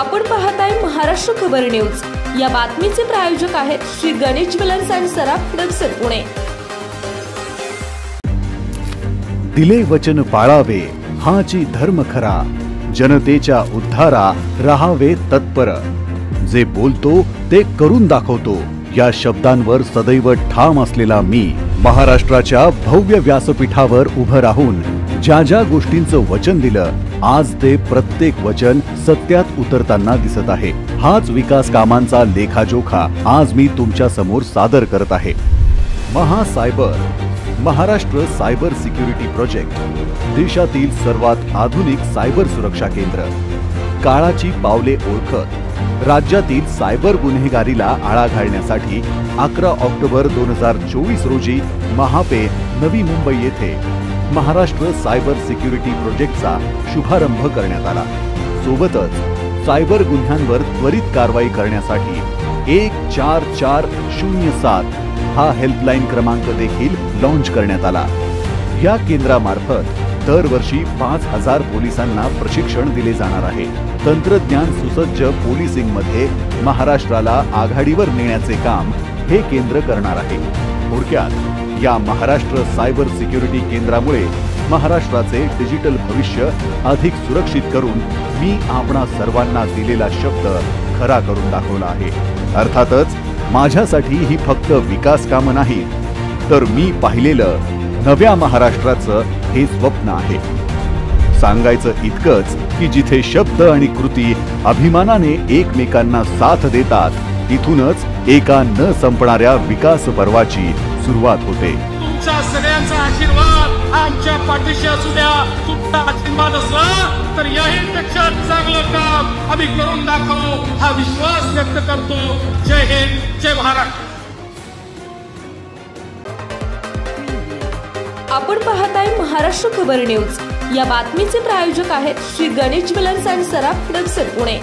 आपण पाहताय महाराष्ट्र खबर न्यूज। या बातमीचे प्रायोजक आहेत श्री गणेश ज्वेलर्स अँड सराफ दक्षिण पुणे। दिले वचन पाळावे हाची धर्म खरा, जनतेच्या उद्धारा रहावे तत्पर। जे बोलतो ते करून दाखवतो, या शब्दांवर सदैव ठाम असलेला मी महाराष्ट्राच्या भव्य व्यासपीठावर उभं राहून ज्या ज्या गोष्टींचं वचन दिलं, आज ते प्रत्येक वचन सत्यात उतरताना दिसत आहे। हाच विकास कामांचा लेखाजोखा आज मी तुमच्या समोर सादर करत आहे। महासायबर महाराष्ट्र सायबर सिक्युरिटी प्रोजेक्ट, देशातील सर्वात आधुनिक सायबर सुरक्षा केंद्र। काळाची पावले ओळखत राज्यातील सायबर गुन्हेगारीला आळा घालण्यासाठी 11 ऑक्टोबर 2024 रोजी महापे नवी मुंबई येथे महाराष्ट्र सायबर सिक्युरिटी प्रोजेक्टचा शुभारंभ करण्यात आला। सोबतच सायबर गुन्ह्यांवर त्वरित कारवाई करण्यासाठी 14407 हा हेल्पलाईन क्रमांक देखील लॉन्च करण्यात आला। या केंद्रामार्फत दरवर्षी 5000 पोलिसांना प्रशिक्षण दिले जाणार आहे। तंत्रज्ञान सुसज्ज पोलिसिंग मध्ये महाराष्ट्राला आघाडीवर नेण्याचे काम हे केंद्र करणार आहे। थोडक्यात या महाराष्ट्र सायबर सिक्युरिटी केंद्रामुळे महाराष्ट्राचे डिजिटल भविष्य अधिक सुरक्षित करून मी आपणा सर्वांना दिलेला शब्द खरा करून दाखवला आहे। अर्थातच माझ्यासाठी ही फक्त विकास कामं नाहीत, तर मी पाहिलेलं नव्या महाराष्ट्राचं हे स्वप्न आहे। सांगायचं इतकंच की जिथे शब्द आणि कृती अभिमानाने एकमेकांना साथ देतात, तिथूनच एका न संपणाऱ्या विकास पर्वाची सुरुवात होते। तुमच्या सगळ्यांचा आशीर्वाद आमच्या पाठीशी असू द्या। तुमचा आशीर्वाद असला तर याहीपेक्षा चांगलं काम आम्ही करून दाखवू हा विश्वास व्यक्त करतो। जय हिंद, जय महाराष्ट्र। आपण पाहताय महाराष्ट्र खबर न्यूज। या बातमीचे प्रायोजक आहेत श्री गणेश ज्वेलर्स अँड सराफ दक्षिण पुणे।